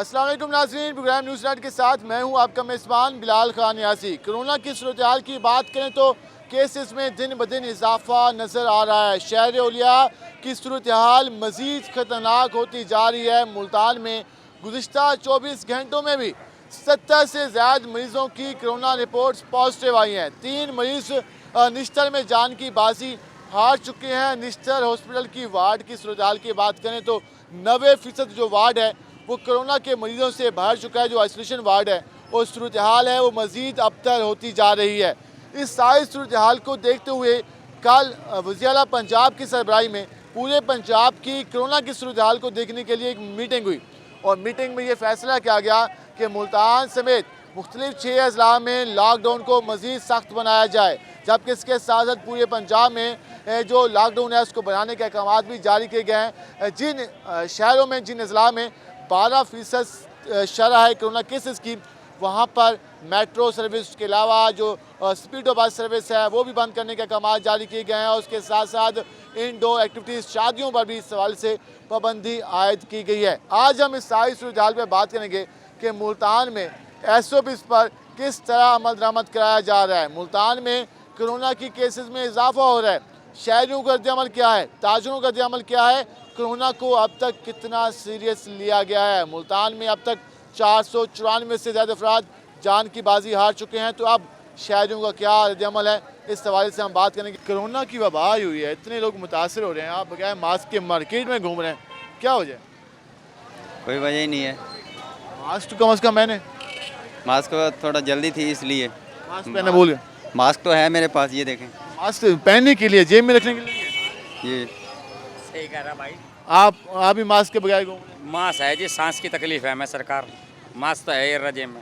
अस्सलाम वालेकुम नाज़रीन, प्रोग्राम न्यूज़ नाइट के साथ मैं हूं आपका मेज़बान बिलाल खान यासी। कोरोना की सूरत हाल की बात करें तो केसेस में दिन ब दिन इजाफा नज़र आ रहा है। शहर औलिया की सूरत हाल मज़ीद ख़तरनाक होती जा रही है। मुल्तान में गुज़िश्ता 24 घंटों में भी 70 से ज़्यादा मरीज़ों की कोरोना रिपोर्ट्स पॉजिटिव आई हैं। 3 मरीज़ निश्तर में जान की बाजी हार चुके हैं। निश्तर हॉस्पिटल की वार्ड की सूरत हाल की बात करें तो 90% जो वार्ड है वो कोरोना के मरीजों से भर चुका है। जो आइसोलेशन वार्ड है और सूरत हाल है वो मज़ीद अबतर होती जा रही है। इस सारी सूरत हाल को देखते हुए कल वज़ीर आला पंजाब की सरबराही में पूरे पंजाब की कोरोना की सूरत हाल को देखने के लिए एक मीटिंग हुई और मीटिंग में ये फैसला किया गया कि मुल्तान समेत मुख्तलिफ 6 अजला में लॉकडाउन को मज़ीद सख्त बनाया जाए, जबकि इसके साथ साथ पूरे पंजाब में जो लॉकडाउन है उसको बनाने के अहकाम भी जारी किए गए हैं। जिन शहरों में, जिन अजला में 12% शरह है कोरोना केसेस की, वहाँ पर मेट्रो सर्विस के अलावा जो स्पीडो बस सर्विस है वो भी बंद करने के अहकाम जारी किए गए हैं और उसके साथ साथ इंडोर एक्टिविटीज़, शादियों पर भी इस सवाल से पाबंदी आयद की गई है। आज हम इस सारी सूरत हाल पर बात करेंगे कि मुल्तान में SOPs पर किस तरह अमल दरामद कराया जा रहा है। मुल्तान में कोरोना की केसेस में इजाफा हो रहा है। शहरियों का रद्द-ए-अमल क्या है, ताजरों का रद्द-ए-अमल क्या है, कोरोना को अब तक कितना सीरियस लिया गया है। मुल्तान में अब तक 494 से ज़्यादा अफराद जान की बाजी हार चुके हैं। तो अब शहरियों का क्या रद्द-ए-अमल है, इस हवाले से हम बात करेंगे। कोरोना की वबा आई हुई है, इतने लोग मुतासर हो रहे हैं, आप बगैर मास्क के मार्केट में घूम रहे हैं, क्या वजह? कोई वजह ही नहीं है। मास्क तो कम अज़ कम मैंने मास्क थोड़ा जल्दी थी इसलिए मास्क पहने भूल गए। मास्क तो है मेरे पास, ये देखें। मास्क पहनने के लिए, जेब में रखने के लिए ये सही कह रहा भाई। आप भी मास्क के बगैर घूम रहे हैं। मास्क है जी, सांस की तकलीफ है हमें, सरकार मास्क तो है ये रजे में,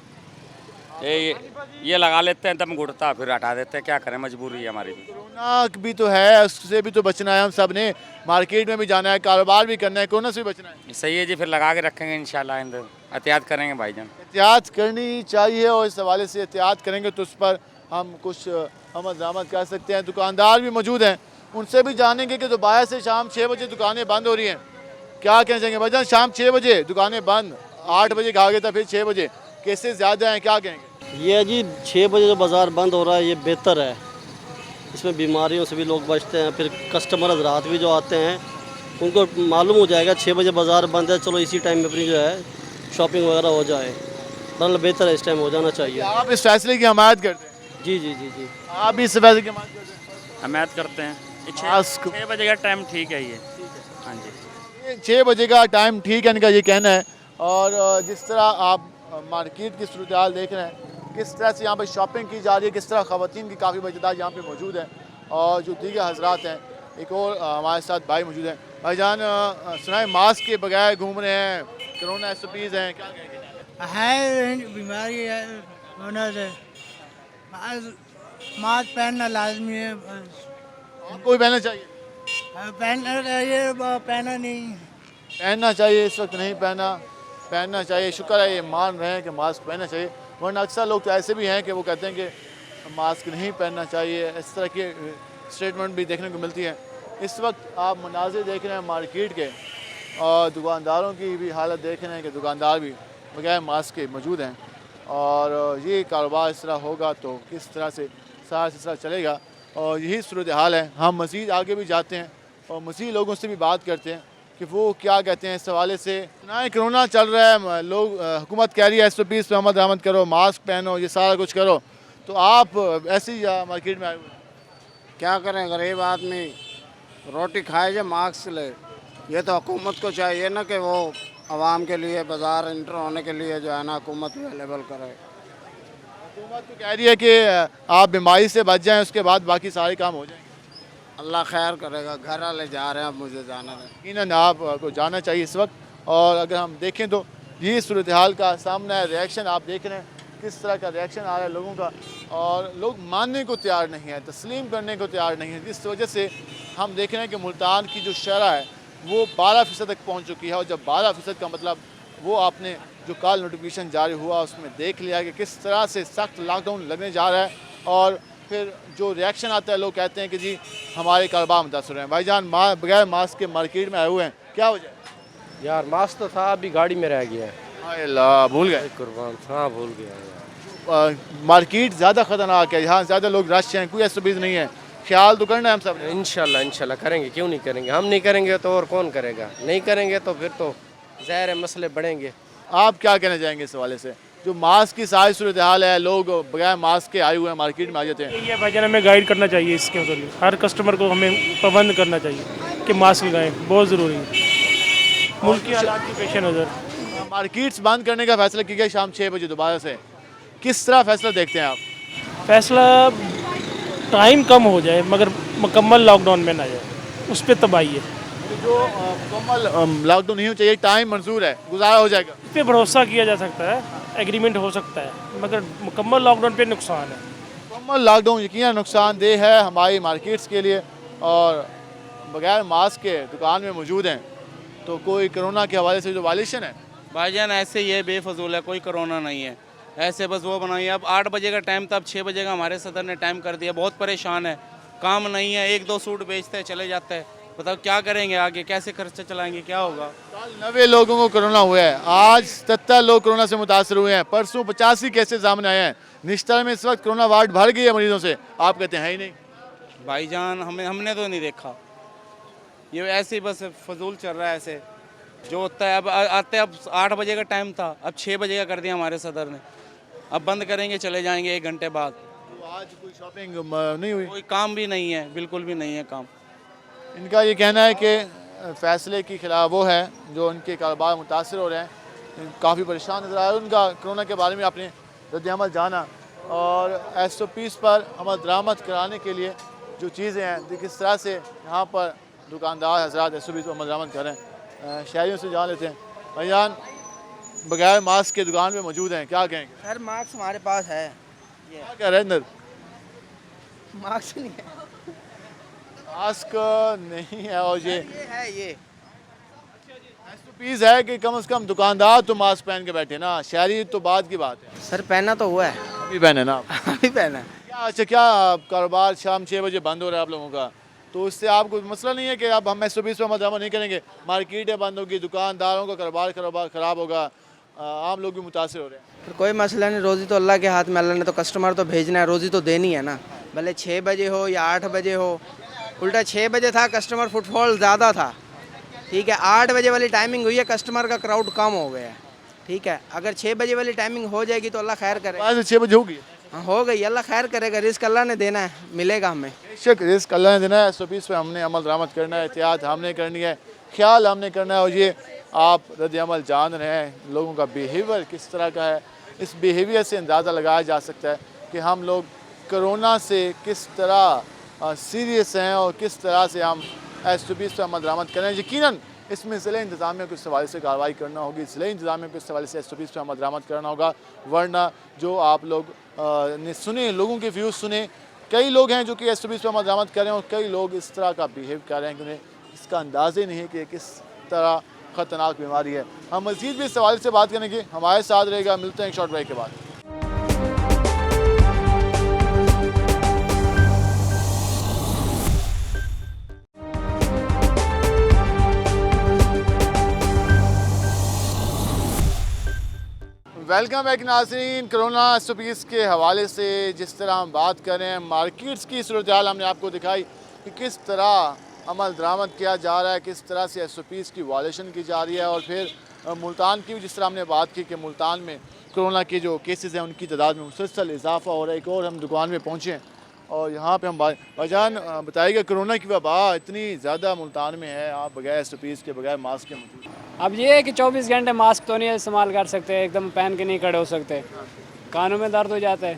ये लगा लेते हैं तब घुटता फिर हटा देते हैं, क्या करें, मजबूरी है हमारी भी। कोरोना भी तो है, उससे भी तो बचना है। हम सब ने मार्केट में भी जाना है, कारोबार भी करना है, कोरोना से भी बचना है। सही है जी, फिर लगा के रखेंगे इंशाल्लाह, एहतियात करेंगे भाईजान। एहतियात करनी चाहिए और इस हवाले से एहतियात करेंगे तो उस पर हम कुछ अमल दरामद कर सकते हैं। दुकानदार भी मौजूद हैं, उनसे भी जानेंगे कि दोपहर से शाम 6 बजे दुकानें बंद हो रही हैं, क्या कहना चाहेंगे भाईजान? शाम 6 बजे दुकानें बंद, 8 बजे कहा गया था, फिर 6 बजे केसेस ज़्यादा हैं, क्या कहेंगे? ये जी 6 बजे जो बाज़ार बंद हो रहा है ये बेहतर है, इसमें बीमारियों से भी लोग बचते हैं। फिर कस्टमर हज़रात भी जो आते हैं उनको मालूम हो जाएगा 6 बजे बाज़ार बंद है, चलो इसी टाइम में अपनी जो है शॉपिंग वगैरह हो जाए। मतलब बेहतर है, इस टाइम हो जाना चाहिए। आप इस फैसले की हमायत करते हैं? जी जी जी जी, आप भी इस फैसले की हमायत करते हैं? हमायत करते हैं। मास्क 6 बजे का टाइम ठीक है ये। हाँ जी, 6 बजे का टाइम ठीक है, इनका ये कहना है। और जिस तरह आप मार्केट की सूरत हाल देख रहे हैं, किस तरह से यहाँ पर शॉपिंग की जा रही है, किस तरह ख़वातीन की काफ़ी मजेदार यहाँ पे मौजूद है और जो दीगर हजरात हैं। एक और हमारे साथ भाई मौजूद हैं। भाईजान, सुनाए मास्क के बगैर घूम रहे हैं, कोरोना SOPs हैं, क्या कहेंगे? है बीमारी है होने से मास्क पहनना लाजमी है। आपको भी पहनना चाहिए? पहनना चाहिए, पहना नहीं। पहनना चाहिए, इस वक्त नहीं पहनना चाहिए। शुक्र है ये मान रहे हैं कि मास्क पहनना चाहिए, वरना अक्सर लोग तो ऐसे भी हैं कि वो कहते हैं कि मास्क नहीं पहनना चाहिए। इस तरह की स्टेटमेंट भी देखने को मिलती है। इस वक्त आप मनाज़िर देख रहे हैं मार्केट के और दुकानदारों की भी हालत देख रहे हैं कि दुकानदार भी बगैर मास्क के मौजूद हैं और ये कारोबार इस तरह होगा तो किस तरह से सारा सिलसिला चलेगा और यही सूरत हाल है। हम मज़ीद आगे भी जाते हैं और मज़ीद लोगों से भी बात करते हैं कि वो क्या कहते हैं इस हवाले से। ना कोरोना चल रहा है, लोग हुकूमत कह रही है SOPs पे अमल दरामद करो, मास्क पहनो, ये सारा कुछ करो, तो आप ऐसे ही मार्केट में आए हुए? क्या करें, गरीब आदमी रोटी खाए जो मास्क ले। ये तो हुकूमत को चाहिए ना कि वो आवाम के लिए बाज़ार इंटर होने के लिए जो है ना हुकूमत अवेलेबल करे। हुकूमत तो कह रही है कि आप बीमारी से बच जाएं, उसके बाद बाकी सारे काम हो जाएंगे। अल्लाह खैर करेगा, घर वाले जा रहे हैं, अब मुझे जाना है। यकीनन आपको जाना चाहिए इस वक्त। और अगर हम देखें तो ये सूरत हाल का सामना है, रिएक्शन आप देख रहे हैं किस तरह का रिएक्शन आ रहा है लोगों का और लोग मानने को तैयार नहीं है, तस्लीम करने को तैयार नहीं है। जिस वजह से हम देख रहे हैं कि मुल्तान की जो शरह है वो 12% तक पहुँच चुकी है और जब 12% का मतलब वो आपने जो कल नोटिफिकेशन जारी हुआ उसमें देख लिया कि किस तरह से सख्त लॉकडाउन लगने जा रहा है और फिर जो रिएक्शन आता है लोग कहते हैं कि जी हमारे कारोबार मुतासर हैं। भाईजान बगैर मास्क के मार्केट में आए हुए हैं, क्या वजह? यार मास्क तो था, अभी गाड़ी में रह गया है। हाय अल्लाह, भूल गए। कुर्बान, हाँ भूल गया यार। मार्केट ज़्यादा ख़तरनाक है, यहाँ ज़्यादा लोग रश हैं, कोई SOPs नहीं है, ख्याल तो करना है हम सब ने। इंशाल्लाह इंशाल्लाह करेंगे, क्यों नहीं करेंगे। हम नहीं करेंगे तो और कौन करेगा। नहीं करेंगे तो फिर तो ज़ाहिर है मसले बढ़ेंगे। आप क्या कहना चाहेंगे इस हवाले से, जो मास्क की सारी सूरत हाल है, लोग बगैर मास्क के आए हुए हैं, मार्केट में आ जाते हैं। ये भाईजान हमें गाइड करना चाहिए इसके मतलब, हर कस्टमर को हमें पाबंद करना चाहिए कि मास्क लगाएं, बहुत ज़रूरी है मुल्क की हालात की पेश नज़र। मार्केट्स बंद करने का फैसला किया गया शाम 6 बजे दोबारा से, किस तरह फैसला देखते हैं आप? फैसला टाइम कम हो जाए मगर मुकम्मल लॉकडाउन में ना जाए, उस पर तबाही है। जो मुकम्मल लॉकडाउन नहीं होना चाहिए, टाइम मंजूर है, गुजारा हो जाएगा। इस पर भरोसा किया जा सकता है, एग्रीमेंट हो सकता है, मगर मुकम्मल लॉकडाउन पे नुकसान है। मुकम्मल लॉकडाउन यकीनन नुकसानदेह है हमारी मार्केट्स के लिए, और बगैर मास्क के दुकान में मौजूद हैं तो कोई कोरोना के हवाले से जो वायलेशन है। भाईजान ऐसे ही है, बेफजूल है, कोई कोरोना नहीं है। ऐसे बस वो बनाइए। अब 8 बजे का टाइम था, अब 6 बजे का हमारे सदर ने टाइम कर दिया। बहुत परेशान है, काम नहीं है, 1-2 सूट बेचते हैं चले जाते हैं। बताओ क्या करेंगे आगे, कैसे खर्चा चलाएंगे, क्या होगा। कल 90 लोगों को कोरोना हुआ है, आज 77 लोग कोरोना से मुतासर हुए हैं, परसों 85 केसेस सामने आए हैं। निश्तर में इस वक्त कोरोना वार्ड भर गई है मरीजों से, आप कहते हैं ही नहीं। भाईजान हमने तो नहीं देखा, ये ऐसे ही बस फजूल चल रहा है ऐसे जो होता है। अब आते अब 8 बजे का टाइम था, अब 6 बजे का कर दिया हमारे सदर ने। अब बंद करेंगे, चले जाएंगे 1 घंटे बाद। तो आज कोई शॉपिंग नहीं हुई? कोई काम भी नहीं है, बिल्कुल भी नहीं है काम। इनका ये कहना है कि फ़ैसले के खिलाफ वो है जो उनके कारोबार मुतासर हो रहे हैं, काफ़ी परेशान नजर आ रहा है। उनका कोरोना के बारे में आपने रद्द-ए-अमल जाना और SOPs पर अमल दरामद कराने के लिए जो चीज़ें हैं, किस तरह से यहाँ पर दुकानदार हजरात SOPs पर अमल दरामद कर रहे हैं, शहरियों से जान लेते हैं। भाईजान बगैर मास्क के दुकान पे मौजूद हैं, क्या कहेंगे? सर मास्क हमारे पास है। क्या कह रहे हैं अंदर? मास्क नहीं है, मास्क नहीं है, और ये है ये। SOPs है कि कम से कम दुकानदार तो मास्क पहन के बैठे ना, शहरी तो बाद की बात है। सर पहना तो हुआ है, अभी पहने ना आप? अभी पहना है। क्या अच्छा, क्या कारोबार शाम 6 बजे बंद हो रहा है आप लोगों का, तो इससे आपको मसला नहीं है कि अब हम SOPs पर अमल नहीं करेंगे, मार्केटें बंद होगी, दुकानदारों का कारोबार ख़राब होगा, आम लोग भी मुतासर हो रहे हैं। फिर कोई मसला नहीं, रोज़ी तो अल्लाह के हाथ में, अल्लाह ने तो कस्टमर तो भेजना है, रोज़ी तो देनी है ना। भले 6 बजे हो या 8 बजे हो, उल्टा 6 बजे था कस्टमर फुटफॉल ज़्यादा था, ठीक है। 8 बजे वाली टाइमिंग हुई है, कस्टमर का क्राउड कम हो गया है, ठीक है। अगर 6 बजे वाली टाइमिंग हो जाएगी तो अल्लाह खैर करे। आज 6 बजे होगी? हाँ हो गई, अल्लाह खैर करेगा, रिस्क अल्लाह ने देना है, मिलेगा हमें। बेशक रिस्क अल्लाह ने देना है, SOPs पर हमने अमल दरामद करना है, एहतियात हमने करनी है, ख्याल हमने करना है। और ये आप रद्द-ए-अमल जान रहे हैं, लोगों का बिहेवियर किस तरह का है, इस बिहेवियर से अंदाज़ा लगाया जा सकता है कि हम लोग कोरोना से किस तरह सीरियस हैं और किस तरह से हम SOPs पर अमल दरामद करें। यकीनन इसमें ज़िले इंतज़ामिया को इस हवाले से कार्रवाई करना होगी, ज़िले इंतज़ामिया को इस हवाले से SOPs पर अमल दरामद करना होगा, वरना जो आप लोग ने सुने, लोगों के व्यूज़ सुने, कई लोग हैं जो कि SOPs पर अमल दरामद कर रहे हैं और कई लोग इस तरह का बिहेव कर रहे हैं कि उन्हें इसका अंदाज़ा ही नहीं है कि किस तरह ख़तरनाक बीमारी है। हम मज़ीद भी इस हवाले से बात करेंगे, हमारे साथ रहेगा। मिलते हैं एक शॉर्ट ब्रेक के बाद। वेलकम बैक नाज़रीन। कोरोना SOPs के हवाले से जिस तरह हम बात कर रहे हैं, मार्केट्स की सूरत हाल हमने आपको दिखाई कि किस तरह अमल दरामद किया जा रहा है, किस तरह से SOPs की वायलेशन की जा रही है। और फिर मुल्तान की भी जिस तरह हमने बात की कि मुल्तान में कोरोना के जो केसेस हैं उनकी तादाद में मुसलसल इजाफा हो रहा है। एक और हम दुकान में पहुँचे हैं और यहाँ पे हम भाईजान बताइएगा, कोरोना की वबा इतनी ज़्यादा मुल्तान में है, आप बगैर SOPs के, बगैर मास्क के मौजूद। अब ये है कि 24 घंटे मास्क तो नहीं इस्तेमाल कर सकते, एकदम पहन के नहीं खड़े हो सकते, कानों में दर्द हो जाता है।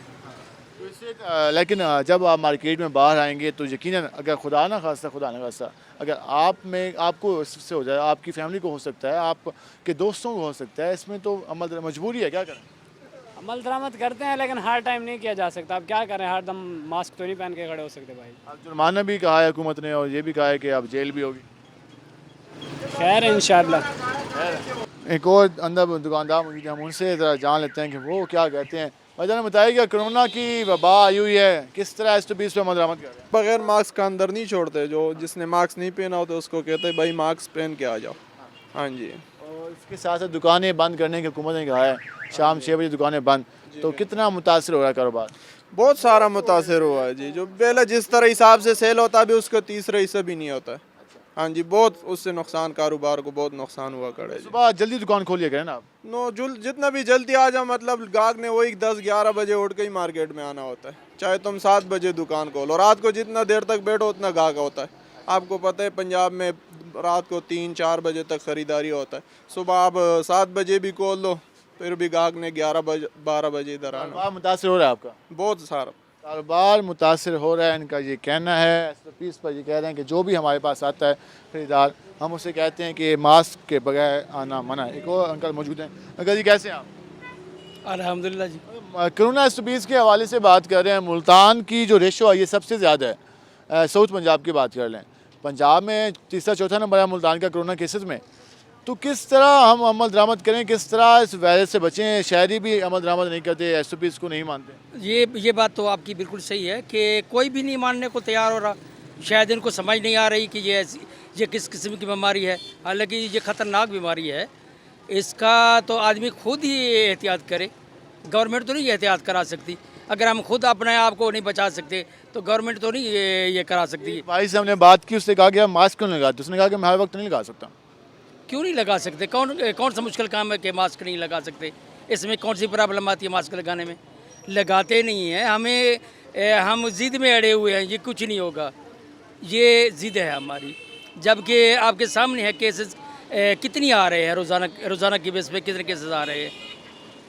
तो इससे लेकिन जब आप मार्केट में बाहर आएंगे तो यकीनन अगर खुदा ना खास्ता अगर आपको इससे हो जाए, आपकी फैमिली को हो सकता है, आपके दोस्तों को हो सकता है, इसमें तो अमल मजबूरी है, क्या करें? अमल दरामद करते हैं लेकिन हर टाइम नहीं किया जा सकता। अब क्या करें, हर दम मास्क तो नहीं पहन के खड़े हो सकते भाई। अब जुर्माना भी कहा है हुकूमत ने और ये भी कहा है कि अब जेल भी होगी। खैर इंशाल्लाह। एक और अंदर दुकानदार मौजूद हैं, हम उनसे ज़रा जान लेते हैं कि वो क्या कहते हैं। भाईजान बताइएगा, कोरोना की वबा आई हुई है, किस तरह SOPs पे अमल दरामद कर रहे हैं? बगैर मास्क का अंदर नहीं छोड़ते, जो जिसने मास्क नहीं पहना होता उसको कहते हैं भाई मास्क पहन के आ जाओ। हाँ जी। और इसके साथ साथ दुकानें बंद करने की हुकूमत ने कहा है, शाम 6 बजे दुकानें बंद, तो कितना मुतासर हो रहा है कारोबार? बहुत सारा मुतासर हुआ है जी। जो पहले जिस तरह हिसाब से सेल होता है अभी उसका तीसरा हिस्सा भी नहीं होता है। हाँ जी, बहुत उससे नुकसान, कारोबार को बहुत नुकसान हुआ करे। सुबह जल्दी दुकान खोलिए करें ना आप। जितना भी जल्दी आ जाओ, मतलब गाहक ने वही 10-11 बजे उठ के ही मार्केट में आना होता है। चाहे तुम 7 बजे दुकान खोलो, रात को जितना देर तक बैठो उतना गाहक होता है। आपको पता है पंजाब में रात को 3-4 बजे तक ख़रीदारी होता है। सुबह आप 7 बजे भी खोल लो फिर भी गाहक ने 11-12 बजे इधर आना। कारोबार मुतासर हो रहा है आपका? बहुत सारा कारोबार मुतासर हो रहा है, इनका ये कहना है। पीस पर ये कह रहे हैं कि जो भी हमारे पास आता है खरीदार, हम उसे कहते हैं कि मास्क के बगैर आना मना है। एक और अंकल मौजूद हैं। अंकल जी कैसे हैं आप? अल्हम्दुलिल्लाह जी। कोरोना 120 के हवाले से बात कर रहे हैं। मुल्तान की जो रेशो है ये सबसे ज़्यादा है। साउथ पंजाब की बात कर लें, पंजाब में तीसरा चौथा नंबर है मुल्तान का कोरोना केसेस में। तो किस तरह हम अमल दरामद करें, किस तरह इस वायरस से बचें? शहरी भी अमल दरामद नहीं करते, SOPs को नहीं मानते। ये बात तो आपकी बिल्कुल सही है कि कोई भी नहीं मानने को तैयार हो रहा। शायद इनको समझ नहीं आ रही कि ये किस किस्म की बीमारी है। हालांकि ये ख़तरनाक बीमारी है, इसका तो आदमी खुद ही एहतियात करे। गवर्नमेंट तो नहीं एहतियात करा सकती। अगर हम खुद अपने आप को नहीं बचा सकते तो गवर्नमेंट तो नहीं ये करा सकती। भाई से हमने बात की, उसने कहा कि आप मास्क क्यों लगाते? उसने कहा कि मैं हर वक्त नहीं लगा सकता। क्यों नहीं लगा सकते? कौन सा मुश्किल काम है कि मास्क नहीं लगा सकते? इसमें कौन सी प्रॉब्लम आती है मास्क लगाने में? लगाते नहीं हैं। हम ज़िद में अड़े हुए हैं, ये कुछ नहीं होगा, ये ज़िद है हमारी। जबकि आपके सामने है केसेस कितनी आ रहे हैं, रोज़ाना की बेस पे कितने केसेस आ रहे हैं।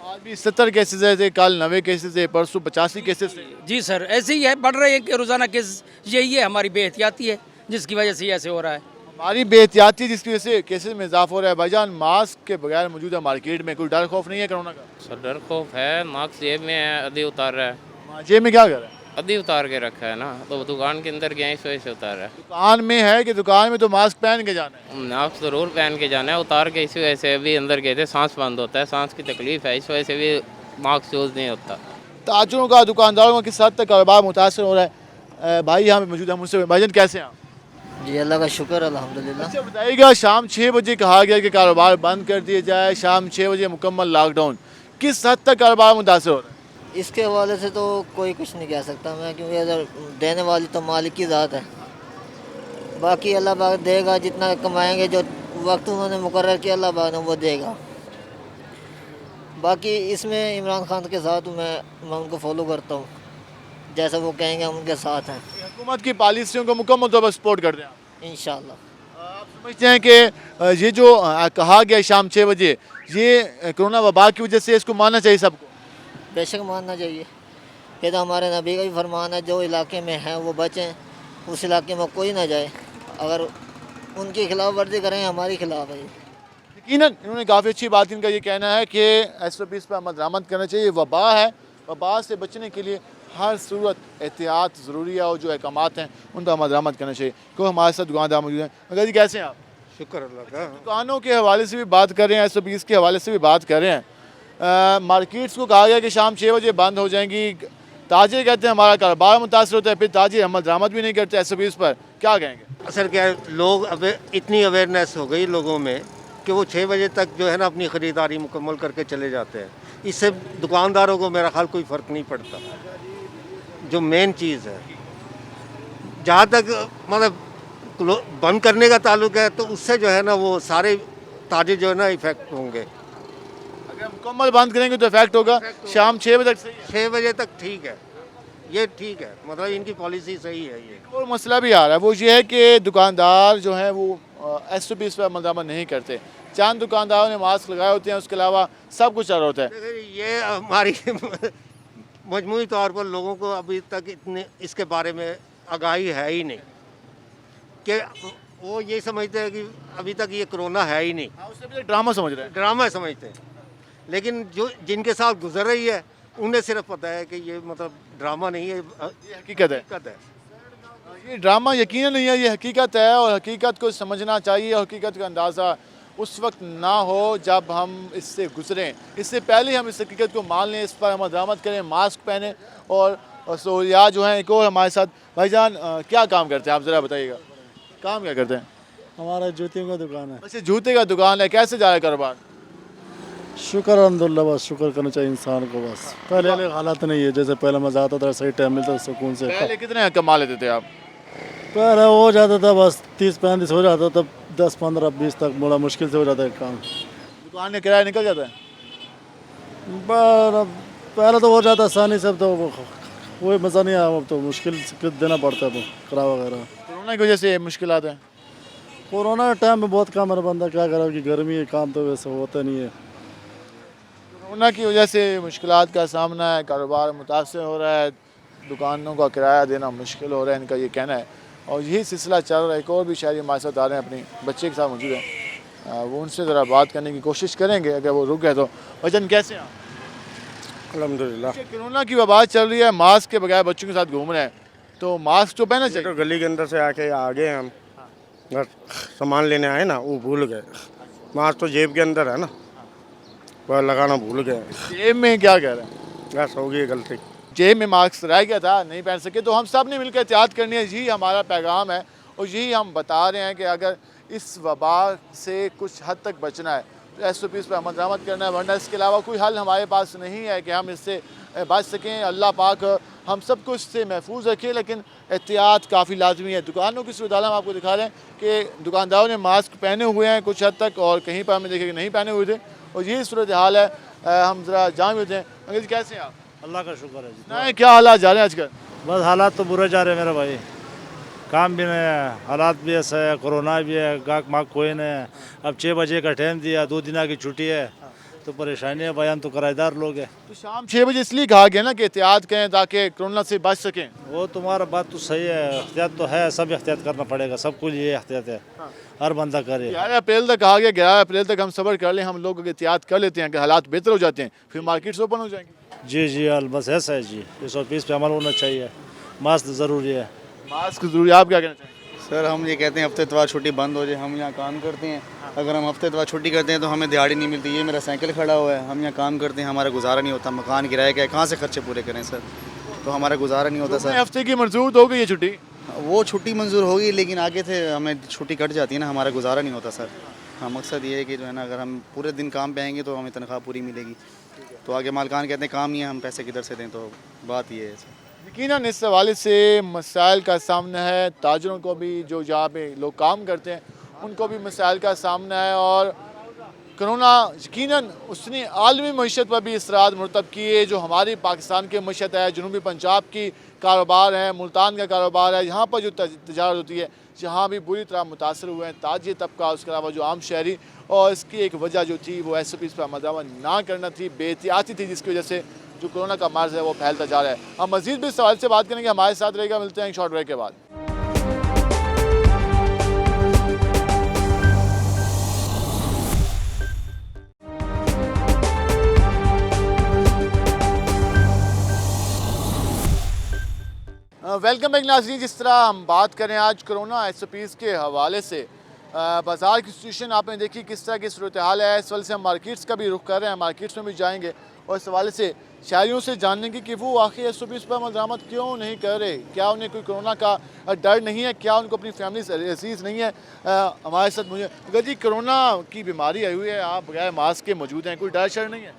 आज भी 70 केसेस है, कल 90 केसेस है, परसों 85 केसेस है। जी सर, ऐसे ही है, बढ़ रहे हैं कि रोज़ाना केसेस। यही है हमारी बेहतियाती है जिसकी वजह से ऐसे हो रहा है। हमारी बेहतियाती जिसकी वजह से केसेस में इजाफा हो रहा है। भाईजान, मास्क के बगैर मौजूदा मार्केट में कोई डर खौफ नहीं है कोरोना का? सर डर खौफ है। मास्क जेब में है, आधी उतार रहा है। जेब में क्या कर रहा है? आधी उतार के रखा है ना, तो दुकान के अंदर गए इस वजह से उतार रहा है। दुकान में है कि दुकान में तो मास्क पहन के जाना है? मास्क ज़रूर पहन के जाना है, उतार के इसी वजह से अभी अंदर गए थे। सांस बंद होता है, सांस की तकलीफ़ है, इस वजह से भी मास्क यूज़ नहीं होता। ताजरों का, दुकानदारों का किस हद तक कारोबार मुतासर हो रहा है? भाई यहाँ पे मौजूद है मुझसे। भाईजान कैसे हैं आप? जी अल्लाह का शुक्र, अल्हम्दुलिल्लाह। अच्छा बताइएगा, शाम 6 बजे कहा गया कि कारोबार बंद कर दिया जाए, शाम 6 बजे मुकम्मल लॉकडाउन, किस हद तक कारोबार मुतासर हो रहा है? इसके हवाले से तो कोई कुछ नहीं कह सकता मैं, क्योंकि अगर देने वाली तो मालिक की ज़ात है। बाकी अल्लाह पाक देगा, जितना कमाएंगे, जो वक्त उन्होंने मुकर्रर किया अल्लाह पाक ने वो देगा। बाकी इसमें इमरान खान के साथ मैं उनको फॉलो करता हूँ, जैसा वो कहेंगे हम उनके साथ हैं। हुकूमत की पॉलिसियों को मुकम्मल तौर पर सपोर्ट करते हैं आप? इंशाल्लाह। आप समझते हैं कि ये जो कहा गया शाम 6 बजे, ये कोरोना वबा की वजह से इसको मानना चाहिए सबको? बेशक मानना चाहिए। ये तो हमारे नबी का भी फरमान है, जो इलाके में हैं वो बचें, उस इलाके में कोई ना जाए। अगर उनकी खिलाफ वर्जी करें, हमारी खिलाफ है। यकीनन इन्होंने काफ़ी अच्छी बात, इनका ये कहना है कि SOPs पर अमल दरामद करना चाहिए। वबा है, वबा से बचने के लिए हर सूरत एहतियात ज़रूरी है और जो अहकामात हैं उन पर अमल दरामद करना चाहिए। क्यों हमारे साथ दुकानदार मौजूद हैं। अगर जी कैसे हैं आप? शुक्र अल्लाह का। दुकानों के हवाले से भी बात कर रहे हैं, SOPs के हवाले से भी बात कर रहे हैं। मार्केट्स को कहा गया कि शाम 6 बजे बंद हो जाएंगी। ताजे कहते हैं हमारा कारोबार मुतासर होता है, फिर ताजे अमल दरामद भी नहीं करते SOPs पर, क्या कहेंगे? असल क्या है, लोग अब इतनी अवेयरनेस हो गई लोगों में कि वो 6 बजे तक जो है ना अपनी ख़रीदारी मुकम्मल करके चले जाते हैं। इससे दुकानदारों को मेरा ख्याल कोई फ़र्क नहीं पड़ता। जो मेन चीज़ है, जहाँ तक मतलब बंद करने का ताल्लुक है, तो उससे जो है ना वो सारे ताजे जो है ना इफ़ेक्ट होंगे। अगर मुकम्मल बंद करेंगे तो इफेक्ट होगा। शाम 6 बजे तक सही है? 6 बजे तक ठीक है, ये ठीक है, मतलब इनकी पॉलिसी सही है। ये और मसला भी आ रहा है, वो ये है कि दुकानदार जो हैं वो SOPs पर अमल दरामद नहीं करते। चंद दुकानदारों ने मास्क लगाए होते हैं, उसके अलावा सब कुछ चल रहा होता है। ये हमारी मजमूई तौर पर लोगों को अभी तक इतने इसके बारे में आगाही है ही नहीं, कि वो ये समझते हैं कि अभी तक ये कोरोना है ही नहीं। उससे ड्रामा समझ रहे हैं, ड्रामा समझते हैं। लेकिन जो जिनके साथ गुजर रही है उन्हें सिर्फ पता है कि ये मतलब ड्रामा नहीं है, ये हकीकत है। ये ड्रामा यकीनन नहीं है, ये हकीकत है। और हकीकत को समझना चाहिए, और हकीकत का अंदाज़ा उस वक्त ना हो जब हम इससे गुजरें। इससे पहले हम इस हकीकत को मान लें, इस पर अमल दरामद करें, मास्क पहने और सहूलियात जो हैं। एक और हमारे साथ भाईजान क्या काम करते हैं आप, ज़रा बताइएगा, काम क्या करते हैं? हमारा जूतियों का दुकान है। अच्छा, जूते का दुकान है, कैसे जा रहा है कारोबार? शुक्र अल्हम्दुलिल्लाह, बस शुक्र करना चाहिए इंसान को। बस पहले वाले हालात नहीं है, जैसे पहले मज़ा आता था, सही टाइम मिलता था सुकून से। पहले कितने कमा लेते थे आप? पहले हो जाता था बस 30-35 हो जाता, तब 10-15-20 तक बड़ा मुश्किल से हो जाता है काम। दुकान का किराया निकल जाता है? पहले तो हो जाता आसानी से, तो कोई मज़ा नहीं आया, अब तो मुश्किल से देना पड़ता है किराया वगैरह। कोरोना की वजह से मुश्किल आते हैं? कोरोना के टाइम में बहुत काम है, बंदा क्या करे कि गर्मी है, काम तो वैसे होता नहीं है। कोरोना की वजह से मुश्किलात का सामना है, कारोबार मुतासर हो रहा है, दुकानों का किराया देना मुश्किल हो रहा है, इनका ये कहना है। और यही सिलसिला चल रहा है। एक और भी शहरी हमारे साथ आ रहे हैं, अपनी बच्चे के साथ मौजूद हैं, वो उनसे ज़रा बात करने की कोशिश करेंगे अगर वो रुक गए तो। वजन कैसे हैं? अल्हम्दुलिल्लाह। कोरोना की वबा चल रही है, मास्क के बगैर बच्चों के साथ घूम रहे हैं, तो मास्क तो पहनना चाहिए। तो गली के अंदर से आके आ गए हम, घर सामान लेने आए ना, वो भूल गए। मास्क तो जेब के अंदर है ना, वह लगाना भूल गए। जेब में क्या कह रहे हैं? बस हो गई गलती। जेब में मास्क रह गया था, नहीं पहन सके, तो हम सब ने मिलकर एहतियात करनी है। यही हमारा पैगाम है और यही हम बता रहे हैं कि अगर इस वबा से कुछ हद तक बचना है तो SOPs पर अमल दरामद करना है, वरना इसके अलावा कोई हल हमारे पास नहीं है कि हम इससे बच सकें। अल्लाह पाक हम सबको इससे महफूज रखे, लेकिन एहतियात काफ़ी लाजमी है। दुकानों की सूरत हम आपको दिखा रहे हैं कि दुकानदारों ने मास्क पहने हुए हैं कुछ हद तक, और कहीं पर हमें देखे कि नहीं पहने हुए थे, और यही सूरत हाल है। हम ज़रा जान लेते हैं। अंग्रेज जी कैसे हैं आप? अल्लाह का शुक्र है जी। नहीं, क्या हालात जा रहे हैं आजकल? बस हालात तो बुरे जा रहे हैं मेरे भाई, काम भी नहीं है, हालात भी ऐसा है, कोरोना भी है, गाहक माक कोई नहीं है। अब 6 बजे का टाइम दिया, 2 दिन की छुट्टी है, तो परेशानी है भाई। हम तो किराएदार लोग हैं। तो शाम 6 बजे इसलिए कहा गया ना कि एहतियात करें ताकि कोरोना से बच सकें। वो तुम्हारा बात तो सही है, एहतियात तो है, सब एहतियात करना पड़ेगा, सबको ये एहतियात है, हर बंदा करे। 11 अप्रैल तक कहा गया, 11 अप्रैल तक हम सब्र कर लें, हम लोग एहतियात कर लेते हैं कि हालात बेहतर हो जाते हैं, फिर मार्केट्स ओपन हो जाएंगी। जी जी, बस ऐसा है जी, SOPs पे अमल होना चाहिए, मास्क ज़रूरी है। मास्क जरूरी, आप क्या कहना चाहिए? सर हम ये कहते हैं हफ्ते इतवार छुट्टी बंद हो जाए। हम यहाँ काम करते हैं, अगर हम हफ्ते इतवार छुट्टी करते हैं तो हमें दिहाड़ी नहीं मिलती। ये मेरा साइकिल खड़ा हुआ है, हम यहाँ काम करते हैं, हमारा गुजारा नहीं होता, मकान किराया क्या है, कहाँ से खर्चे पूरे करें सर, तो हमारा गुजारा नहीं होता सर। हफ्ते की मंजूर हो गई ये छुट्टी? वो छुट्टी मंजूर होगी, लेकिन आगे से हमें छुट्टी कट जाती है ना, हमारा गुजारा नहीं होता सर। हाँ, मकसद ये है कि जो है ना, अगर हम पूरे दिन काम पे आएंगे तो हमें तनख्वाह पूरी मिलेगी, तो आगे मालकान कहते हैं काम नहीं है, हम पैसे किधर से दें, तो बात ये है सर। यकीनन इस हवाले से मसाइल का सामना है, ताजरों को भी, जो जहाँ पे लोग काम करते हैं उनको भी मसाइल का सामना है। और कोरोना यकीनन उसने आलमी मईशत पर भी असरात मुरतब किए। जो हमारी पाकिस्तान की मईशत है, जनूबी पंजाब की कारोबार है, मुल्तान का कारोबार है, यहाँ पर जो तजारत होती है, जहाँ भी बुरी तरह मुतासर हुए हैं ताजी तबका, उसके अलावा जो आम शहरी। और इसकी एक वजह जो थी वो SOPs पर अमल दरामद ना करना थी, बेहतियाती थी, जिसकी वजह से जो कोरोना का मर्ज है वो फैलता जा रहा है। हम मजीद भी इस सवाल से बात करेंगे, हमारे साथ रहेगा। मिलते हैं एक शॉर्ट ब्रेक के बाद। वेलकम बैक नाज़रीन। जिस तरह हम बात करें आज कोरोना SOPs के हवाले से, बाज़ार की सिचुएशन आपने देखी किस तरह की सूरत हाल है। इस वजह से हम मार्केट्स का भी रुख कर रहे हैं, मार्केट्स में भी जाएंगे और इस हवाले से शहरियों से जानने की कि वो आखिर SOPs पर अमल दरामद क्यों नहीं कर रहे। क्या उन्हें कोई कोरोना का डर नहीं है? क्या उनको अपनी फैमिली से अजीज़ नहीं है? हमारे साथ मुझे अगर जी कोरोना की बीमारी आई हुई है, आप बगैर मास्क के मौजूद हैं, कोई डर शर नहीं है?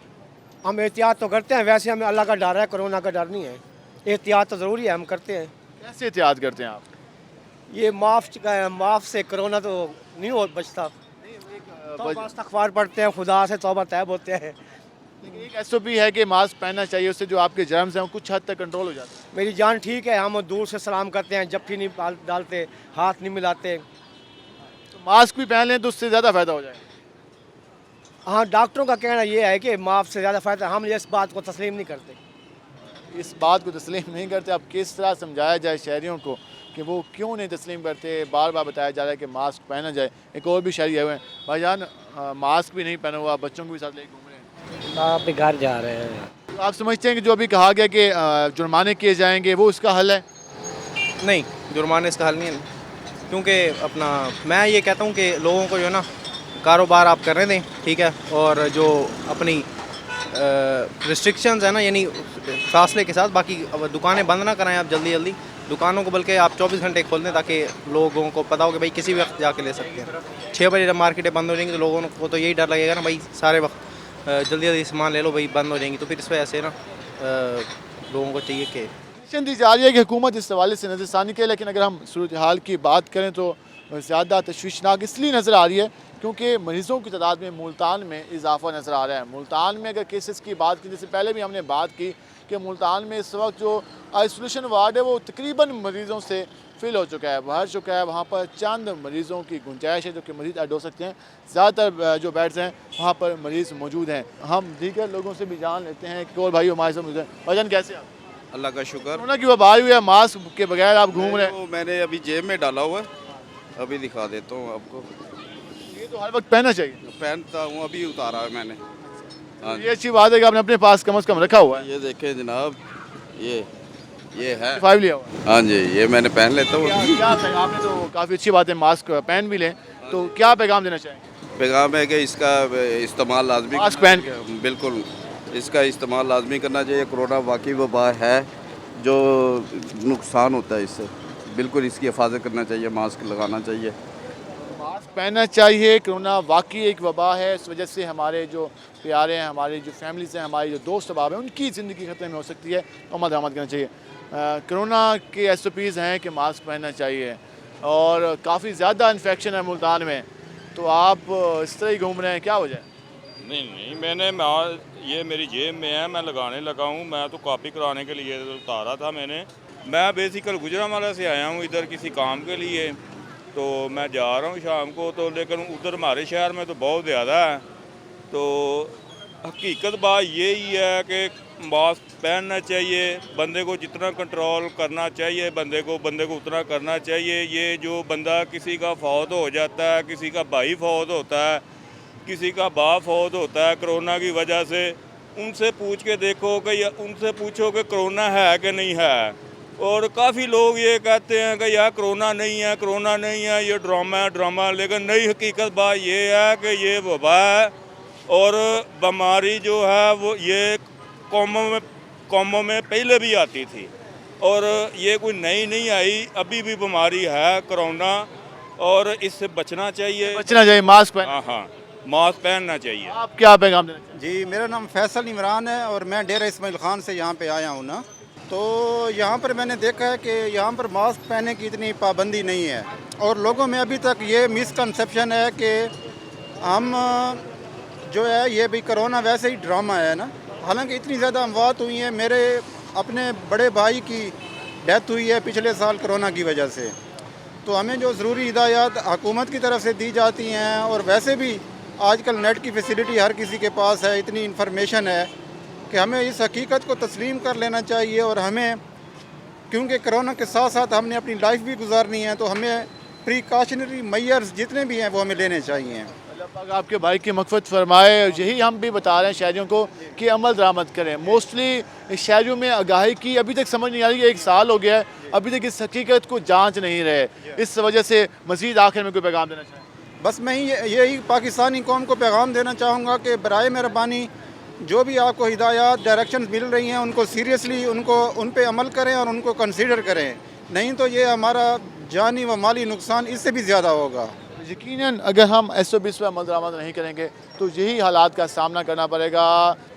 हम एहतियात तो करते हैं, वैसे हमें अल्लाह का डर है, कोरोना का डर नहीं है। एहतियात तो ज़रूरी है, हम करते हैं। कैसे एहतियात करते हैं आप? ये माफ़ से कोरोना तो नहीं हो बचता, इस्तग़फ़ार पढ़ते हैं, खुदा से तौबा तैब होते हैं। एक SOP है कि मास्क पहनना चाहिए, उससे जो आपके जर्म्स हैं वो कुछ हद तक कंट्रोल हो जाता है। मेरी जान ठीक है, हम दूर से सलाम करते हैं, जफ्फी नहीं डालते, हाथ नहीं मिलाते। तो मास्क भी पहन लें तो उससे ज़्यादा फ़ायदा हो जाएगा। हाँ, डॉक्टरों का कहना ये है कि मास्क से ज़्यादा फ़ायदा, हम इस बात को तस्लीम नहीं करते। इस बात को तस्लीम नहीं करते। अब किस तरह समझाया जाए शहरियों को कि वो क्यों नहीं तस्लीम करते? बार बार बताया जा रहा है कि मास्क पहना जाए। एक और भी शहरी आए हुए हैं, भाईजान मास्क भी नहीं पहना हुआ, बच्चों को भी साथ लेके घूम रहे हैं, आप भी घर जा रहे हैं। तो आप समझते हैं कि जो अभी कहा गया कि जुर्माने किए जाएंगे वो उसका हल है? नहीं, जुर्माने इसका हल नहीं है, क्योंकि अपना मैं ये कहता हूँ कि लोगों को जो है ना, कारोबार आप करने दें, ठीक है, और जो अपनी रिस्ट्रिक्शंस है ना, यानी फासले के साथ, बाकी अब दुकानें बंद ना कराएं आप जल्दी जल्दी, दुकानों को बल्कि आप 24 घंटे खोल दें ताकि लोगों को पता हो कि भाई किसी भी वक्त जाके ले सकते हैं। 6 बजे जब मार्केटें बंद हो जाएंगी तो लोगों को तो यही डर लगेगा ना भाई सारे वक्त जल्दी जल्दी सामान ले लो भाई, बंद हो जाएंगी। तो फिर इस वजह से ना लोगों को चाहिए कि दी जा रही है कि हुकूमत इस हवाले से नज़रसानी करे, लेकिन अगर हम सूरत हाल की बात करें तो ज़्यादा तशवीशनाक इसलिए नज़र आ रही है क्योंकि मरीज़ों की तादाद में मुल्तान में इजाफा नज़र आ रहा है। मुल्तान में अगर केसेस की बात की, जैसे पहले भी हमने बात की कि मुल्तान में इस वक्त जो आइसोलेशन वार्ड है वो तकरीबन मरीज़ों से फिल हो चुका है, भर चुका है। वहाँ पर चंद मरीज़ों की गुंजाइश है जो कि मरीज़ ऐड हो सकते हैं, ज़्यादातर जो बेड्स हैं वहाँ पर मरीज़ मौजूद हैं। हम दीगर लोगों से भी जान लेते हैं कि और भाई हमारे साथ मौजूद हैं। भाईजान कैसे आप? अल्लाह का शुक्र। कोरोना की वबा आई हुई है, मास्क के बगैर आप घूम रहे हैं। मैंने अभी जेब में डाला हुआ है, अभी दिखा देता हूँ आपको। ये तो हर वक्त पहनना चाहिए। पहनता हूँ, अभी उतारा है मैंने। हाँ, ये अच्छी बात है कि आपने अपने पास कम से कम रखा हुआ है। ये देखें जनाब, ये है 5 लिया हुआ। हाँ जी, ये मैंने पहन लेता हूँ। क्या आपने तो काफ़ी अच्छी बात है, मास्क पहन भी लें, तो क्या पैगाम देना चाहेंगे? पैगाम है कि इसका इस्तेमाल लाजमी, मास्क पहन के बिल्कुल इसका इस्तेमाल लाजमी करना चाहिए। कोरोना वाकई वबा है, जो नुकसान होता है इससे, बिल्कुल इसकी हिफाजत करना चाहिए, मास्क लगाना चाहिए, मास्क पहनना चाहिए। कोरोना वाकई एक वबा है, इस वजह से हमारे जो प्यारे हैं, हमारी जो फैमिलीज हैं, हमारी जो दोस्त अहबाब हैं, उनकी ज़िंदगी खतरे में हो सकती है। अमल दरामद करना चाहिए। कोरोना के SOPs हैं कि मास्क पहनना चाहिए, और काफ़ी ज़्यादा इन्फेक्शन है मुल्तान में, तो आप इस तरह ही घूम रहे हैं, क्या वजह है? नहीं, मैंने ये मेरी जेब में है, मैं लगाने लगा हूँ। मैं तो कॉपी कराने के लिए उतारा था मैंने। मैं बेसिकल गुजरांवाला से आया हूँ इधर किसी काम के लिए, तो मैं जा रहा हूँ शाम को, तो लेकिन उधर हमारे शहर में तो बहुत ज़्यादा है। तो हकीकत बात यही है कि मास्क पहनना चाहिए, बंदे को जितना कंट्रोल करना चाहिए बंदे को उतना करना चाहिए। ये जो बंदा किसी का फौत हो जाता है, किसी का भाई फौत होता है, किसी का बाप फौत होता है कोरोना की वजह से, उनसे पूछ के देखो कि उनसे पूछो कि कोरोना है कि नहीं है। और काफ़ी लोग ये कहते हैं कि यार कोरोना नहीं है, कोरोना नहीं है, ये ड्रामा। लेकिन नई हकीकत बात ये है कि ये वबा है, और बीमारी जो है वो ये कौमों में पहले भी आती थी, और ये कोई नई नहीं आई, अभी भी बीमारी है कोरोना, और इससे बचना चाहिए। मास्क पहन। हाँ, मास्क पहनना चाहिए। आप क्या पैगाम देना चाहिए? जी, मेरा नाम फैसल इमरान है और मैं डेरा इस्माइल ख़ान से यहाँ पे आया हूँ ना। तो यहाँ पर मैंने देखा है कि यहाँ पर मास्क पहनने की इतनी पाबंदी नहीं है, और लोगों में अभी तक ये मिसकंसेप्शन है कि हम जो है ये भी कोरोना वैसे ही ड्रामा है ना। हालांकि इतनी ज़्यादा अमवात हुई हैं, मेरे अपने बड़े भाई की डेथ हुई है पिछले साल कोरोना की वजह से। तो हमें जो ज़रूरी हिदायत हुकूमत की तरफ से दी जाती हैं, और वैसे भी आजकल नेट की फैसिलिटी हर किसी के पास है, इतनी इन्फॉर्मेशन है कि हमें इस हकीकत को तस्लीम कर लेना चाहिए। और हमें, क्योंकि कोरोना के साथ साथ हमने अपनी लाइफ भी गुजारनी है, तो हमें प्रिकॉशनरी मेजर्स जितने भी हैं वो हमें लेने चाहिए। आपके भाई की मग़फ़िरत फरमाए। यही हम भी बता रहे हैं शहरियों को कि अमल दरामद करें। मोस्टली शहरियों में आगाही की अभी तक समझ नहीं आ रही है, 1 साल हो गया है, अभी तक इस हकीकत को जांच नहीं रहे। इस वजह से मज़ीद आखिर में कोई पैगाम देना चाहिए? बस मैं यही पाकिस्तानी कौम को पैगाम देना चाहूँगा कि बराए मेहरबानी जो भी आपको हिदायत डायरेक्शन मिल रही हैं उनको सीरियसली उन पे अमल करें और उनको कंसीडर करें, नहीं तो ये हमारा जानी व माली नुकसान इससे भी ज़्यादा होगा। यकीनन अगर हम SOPs पर अमल दरामद नहीं करेंगे तो यही हालात का सामना करना पड़ेगा।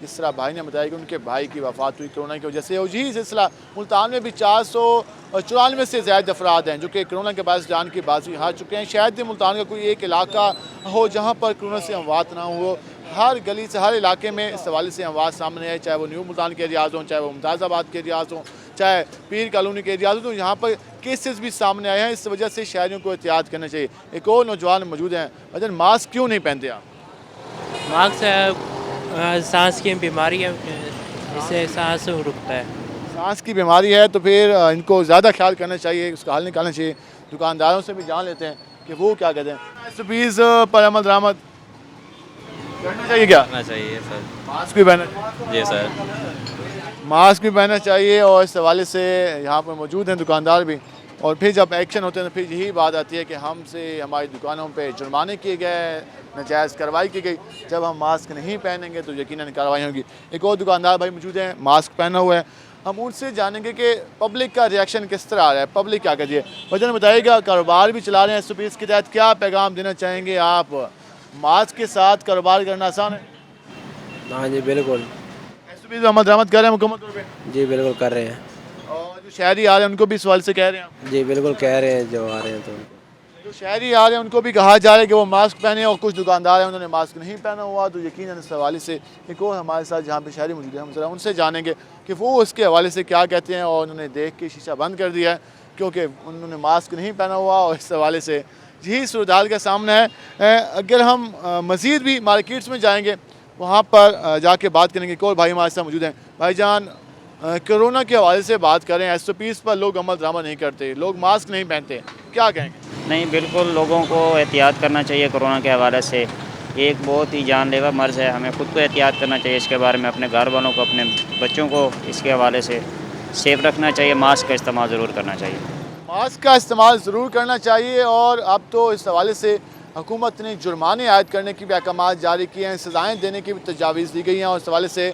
जिस तरह भाई ने बताया कि उनके भाई की वफ़ात हुई कोरोना की वजह से, और यही सिलसिला मुल्तान में भी 494 से ज़्यादा अफराद हैं जो कि कोरोना के बाद जान की बाजी हार चुके हैं। शायद ही मुल्तान का कोई एक इलाका हो जहाँ पर कोरोना से अमवात ना हो। हर गली से, हर इलाके में इस हवाले से अमवात सामने है, चाहे वो न्यू मुल्तान के एरियाज़ हों, चाहे वो मुमताज़ाबाद के एरियाज़ हों, चाहे पीर कॉलोनी के एरियाज़ हों, तो यहाँ पर केसेस भी सामने आए हैं। इस वजह से शहरियों को एहतियात करना चाहिए। एक और नौजवान मौजूद हैं। अजन, मास्क क्यों नहीं पहनते आप? मास्क सांस की बीमारी है, इससे सांस रुकता है। सांस की बीमारी है तो फिर इनको ज़्यादा ख्याल करना चाहिए, उसका हल निकालना चाहिए। दुकानदारों से भी जान लेते हैं कि वो क्या कहते हैं। SOPs पर अमल दरामद करना चाहिए। क्या करना चाहिए सर? मास्क भी पहनना चाहिए। जी सर, मास्क भी पहनना चाहिए। और इस हवाले से यहाँ पर मौजूद हैं दुकानदार भी, और फिर जब एक्शन होते हैं तो फिर यही बात आती है कि हमसे हमारी दुकानों पे जुर्माने किए गए, नाजायज़ कार्रवाई की गई। जब हम मास्क नहीं पहनेंगे तो यकीनन कार्रवाई होगी। एक और दुकानदार भाई मौजूद हैं, मास्क पहना हुआ है। हम उनसे जानेंगे कि पब्लिक का रिएक्शन किस तरह आ रहा है, पब्लिक क्या कर रही है। वजन बताइएगा, कारोबार भी चला रहे हैं SOPs के तहत, क्या पैगाम देना चाहेंगे आप? मास्क के साथ कारोबार करना आसान है? हाँ जी बिल्कुल। SOPs अमल दरामद कर रहे हैं मुकम्मल तौर पे? जी बिल्कुल कर रहे हैं। और जो शहरी आ रहे हैं उनको भी इस सवाल से कह रहे हैं आप? जी बिल्कुल कह रहे हैं, जो आ रहे हैं तो जो शहरी आ रहे हैं उनको भी कहा जा रहा है कि वो मास्क पहने, और कुछ दुकानदार हैं उन्होंने मास्क नहीं पहना हुआ। तो यकीनन इस हवाले से एक और हमारे साथ जहाँ पे शहरी मौजूद है, हम ज़रा उनसे जानेंगे कि वो उसके हवाले से क्या कहते हैं। और उन्होंने देख के शीशा बंद कर दिया है क्योंकि उन्होंने मास्क नहीं पहना हुआ, और इस हवाले से यही सूरत हाल का सामना है। अगर हम मज़ीद भी मार्केट्स में जाएंगे, वहाँ पर जाके बात करेंगे। एक और भाई हमारे साथ मौजूद हैं। भाईजान, कोरोना के हवाले से बात करें, SOPs पर लोग अमल दरामद नहीं करते, लोग मास्क नहीं पहनते, क्या कहेंगे? नहीं, बिल्कुल लोगों को एहतियात करना चाहिए कोरोना के हवाले से। ये एक बहुत ही जानलेवा मर्ज़ है, हमें ख़ुद को एहतियात करना चाहिए इसके बारे में, अपने घर वालों को, अपने बच्चों को इसके हवाले से सेफ रखना चाहिए। मास्क का इस्तेमाल ज़रूर करना चाहिए। मास्क का इस्तेमाल ज़रूर करना चाहिए। और अब तो इस हवाले से हुकूमत ने जुर्माने आयद करने की भी अहकाम जारी किए हैं, सज़ाएँ देने की भी तजावीज़ दी गई हैं। और इस हवाले से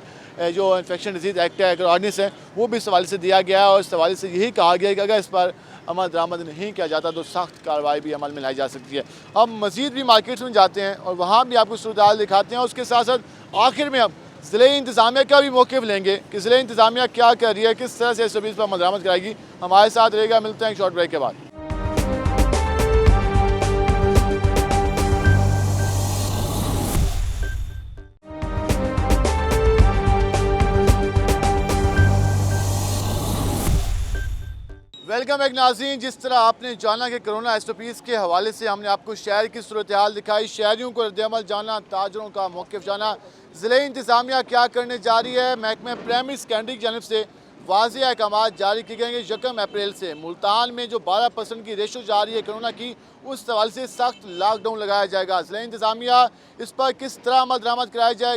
जो इन्फेक्शन डिजीज़ एक्ट है, ऑर्डिनेंस है, वो भी इस हवाले से दिया गया है। और इस हवाले से यही कहा गया है कि अगर इस पर अमल दरामद नहीं किया जाता तो सख्त कार्रवाई भी अमल में लाई जा सकती है। अब मज़ीद भी मार्केट्स में जाते हैं और वहाँ भी आपको सूरत हाल दिखाते हैं। उसके साथ साथ आखिर में अब ज़िले इंतज़ामिया का भी मौक़िफ़ लेंगे कि ज़िले इंतज़ामिया क्या कर रही है, किस तरह से SOPs पर अमल दरामद कराएगी। हमारे साथ रहेगा, मिलते हैं एक शॉर्ट ब्रेक के बाद। वेलकम बैक नाज़रीन। जिस तरह आपने जाना कि कोरोना SOPs के हवाले से हमने आपको शहर की सूरत हाल दिखाई, शहरियों को रद्द-ए-अमल जाना, ताजरों का मौक़िफ़ जाना, ज़िले इंतज़ामिया क्या करने जा रही है। महकमा प्राइमरी सेकेंडरी की जानिब से वाज़ेह अहकाम जारी किए गए। 1 अप्रैल से मुल्तान में जो 12% की रेशो जा रही है कोरोना की, उस सवाल से सख्त लॉकडाउन लगाया जाएगा। ज़िले इंतज़ामिया इस पर किस तरह अमल दरामद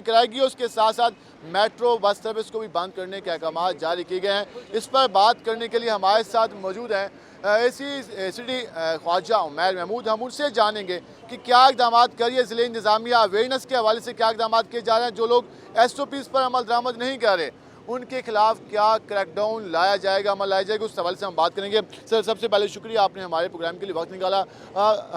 कराएगी। उसके साथ साथ मेट्रो बस सर्विस को भी बंद करने के अहकाम जारी किए गए हैं। इस पर बात करने के लिए हमारे साथ मौजूद हैं ACD ख्वाजा उमैर महमूद। हम उनसे जानेंगे कि क्या इक़दाम कर रही है ज़िले इंतज़ामिया, अवेयरनेस के हवाले से क्या इक़दाम किए जा रहे हैं। जो लोग SOPs पर अमल दरामद नहीं कर रहे, उनके खिलाफ क्या क्रैकडाउन लाया जाएगा, अमल लाया जाएगा, उस सवाल से हम बात करेंगे। सर, सबसे पहले शुक्रिया, आपने हमारे प्रोग्राम के लिए वक्त निकाला।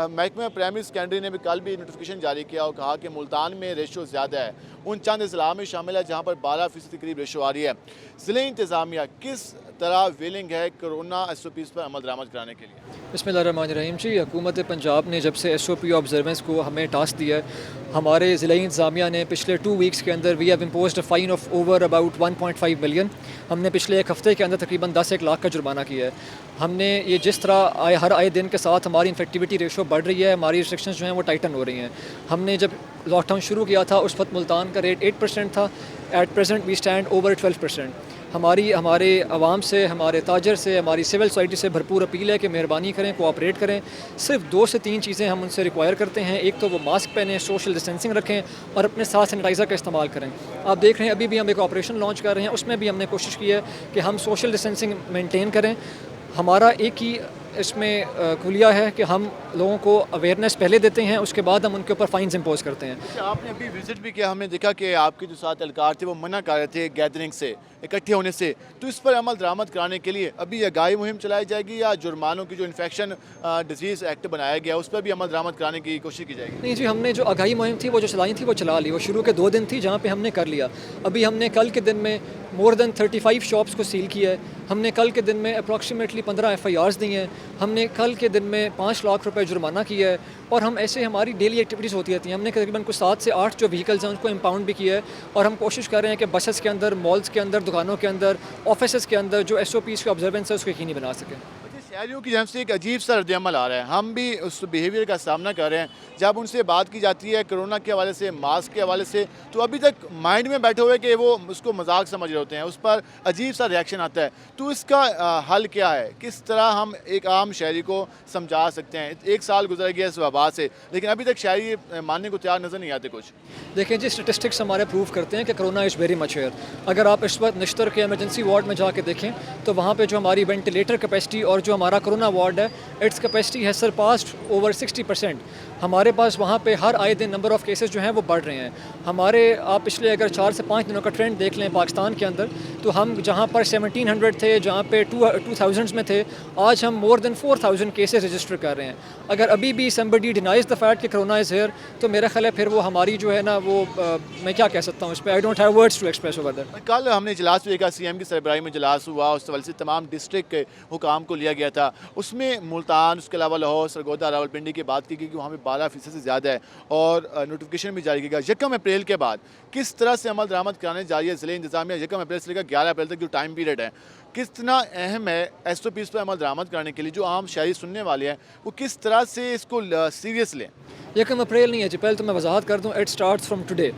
महकमा प्राइमरी सेकेंडरी ने भी कल भी नोटिफिकेशन जारी किया और कहा कि मुल्तान में रेशो ज़्यादा है, उन चंद अजला में शामिल है जहाँ पर 12% के करीब रेशो आ रही है। ज़िले इंतज़ामिया किस तरह विलिंग है कोरोना SOPs पर अमल दरामद कराने के लिए? बिस्मिल्लाहिर्रहमानिर्रहीम जी, हुकूमत पंजाब ने जब से SOP ऑब्जर्वेंस को हमें टास्क दिया है, हमारे ज़िला इंतज़ामिया ने पिछले 2 वीक्स के अंदर we have imposed a fine of over about 1.5 million. हमने पिछले 1 हफ़्ते के अंदर तकरीबन 10-1 लाख का जुर्माना किया है। हमने ये जिस तरह हर आए दिन के साथ हमारी इन्फेक्टिविटी रेशो बढ़ रही है, हमारी रिस्ट्रिक्शंस जो हैं वो टाइटन हो रही हैं। हमने जब लॉकडाउन शुरू किया था उस वक्त मुल्तान का रेट 8% था, at present we stand over 12%। हमारे आवाम से, हमारे ताजर से, हमारी सिविल सोसाइटी से भरपूर अपील है कि मेहरबानी करें, कोऑपरेट करें। सिर्फ 2 से 3 चीज़ें हम उनसे रिक्वायर करते हैं। एक तो वो मास्क पहनें, सोशल डिस्टेंसिंग रखें और अपने साथ सैनिटाइज़र का इस्तेमाल करें। आप देख रहे हैं अभी भी हम एक ऑपरेशन लॉन्च कर रहे हैं, उसमें भी हमने कोशिश की है कि हम सोशल डिस्टेंसिंग मेंटेन करें। हमारा एक ही इसमें खुलिया है कि हम लोगों को अवेयरनेस पहले देते हैं, उसके बाद हम उनके ऊपर फाइन्स इम्पोज करते हैं। अच्छा, आपने अभी विजिट भी किया, हमने देखा कि आपके जो साथ एहलकार थे वो मना कर रहे थे गैदरिंग से, इकट्ठे होने से। तो इस पर अमल दरामद कराने के लिए अभी आगाही मुहिम चलाई जाएगी या जुर्मानों की जो इन्फेक्शन डिजीज़ एक्ट बनाया गया उस पर भी अमल दरामद कराने की कोशिश की जाएगी? नहीं जी, हमने जो आगाही मुहिम थी वो जो चलाई थी वो चला ली। वो शुरू के 2 दिन थी जहाँ पे हमने कर लिया। अभी हमने कल के दिन में मोर देन 35 शॉप्स को सील किया है। हमने कल के दिन में अप्रॉक्सीमेटली 15 FIRs दी हैं। हमने कल के दिन में 5 लाख रुपए जुर्माना किया है। और हम ऐसे हमारी डेली एक्टिविटीज़ होती रहती हैं। हमने तकरीबन कुछ 7 से 8 जो व्हीकल्स हैं उनको इम्पाउंड भी किया है। और हम कोशिश कर रहे हैं कि बसेस के अंदर, मॉल्स के अंदर, दुकानों के अंदर, ऑफिस के अंदर जो SOPs की ऑब्जर्वेंस है उसको यकीनी बना सकें। शहरियों की जानब से एक अजीब सा रद्द-ए-अमल आ रहा है, हम भी उस बिहेवियर का सामना कर रहे हैं। जब उनसे बात की जाती है कोरोना के हवाले से, मास्क के हवाले से, तो अभी तक माइंड में बैठे हुए कि वो उसको मजाक समझ रहे होते हैं, उस पर अजीब सा रिएक्शन आता है। तो इसका हल क्या है? किस तरह हम एक आम शहरी को समझा सकते हैं? 1 साल गुजर गया इस वबा से, लेकिन अभी तक शहरी मानने को तैयार नज़र नहीं आते। कुछ देखें जी, स्टेटिस्टिक्स हमारे प्रूव करते हैं कि corona is very much here. अगर आप इस वक्त निश्तर के एमरजेंसी वार्ड में जाके देखें तो वहाँ पे जो हमारी वेंटिलेटर कैपेसिटी और जो हमारा कोरोना वार्ड है, इट्स कैपेसिटी है सरपास्ड ओवर 60%। हमारे पास वहाँ पे हर आए दिन नंबर ऑफ़ केसेस जो हैं वो बढ़ रहे हैं। हमारे आप पिछले अगर 4 से 5 दिनों का ट्रेंड देख लें पाकिस्तान के अंदर, तो हम जहाँ पर 1700 थे, जहाँ पे 2000s में थे, आज हम मोर देन 4000 केसेस रजिस्टर कर रहे हैं। अगर अभी भी somebody denies the fact कि कोरोना इज़ हियर, तो मेरा ख्याल है फिर वो हमारी जो है ना वो मैं क्या कह सकता हूँ इस पर, I don't have words to express over that. कल हमने इजलास भी देखा, CM की सरबराही में इजलास हुआ, उस हवाले से तमाम डिस्ट्रिक्ट के हुकाम को लिया गया था। उसमें मुल्तान, उसके अलावा लाहौर, सरगोदा, रावलपिंडी की बात की गई कि वहाँ पर 12% से ज़्यादा है और नोटिफिकेशन भी जारी किया गया। 1 अप्रैल के बाद किस तरह से अमल दरामद कराने जा रही है ज़िले इंतज़ामिया? 1 अप्रैल से लेकर 11 अप्रैल तक जो टाइम पीरियड है, कितना अहम है SOPs पर अमल दरामद कराने के लिए? जो आम शहरी सुनने वाले हैं वो किस तरह से इसको सीरियस लें? 1 अप्रैल नहीं है जी, पहले तो मैं वजाहत कर दूँ, इट स्टार्ट्स फ्रॉम टुडे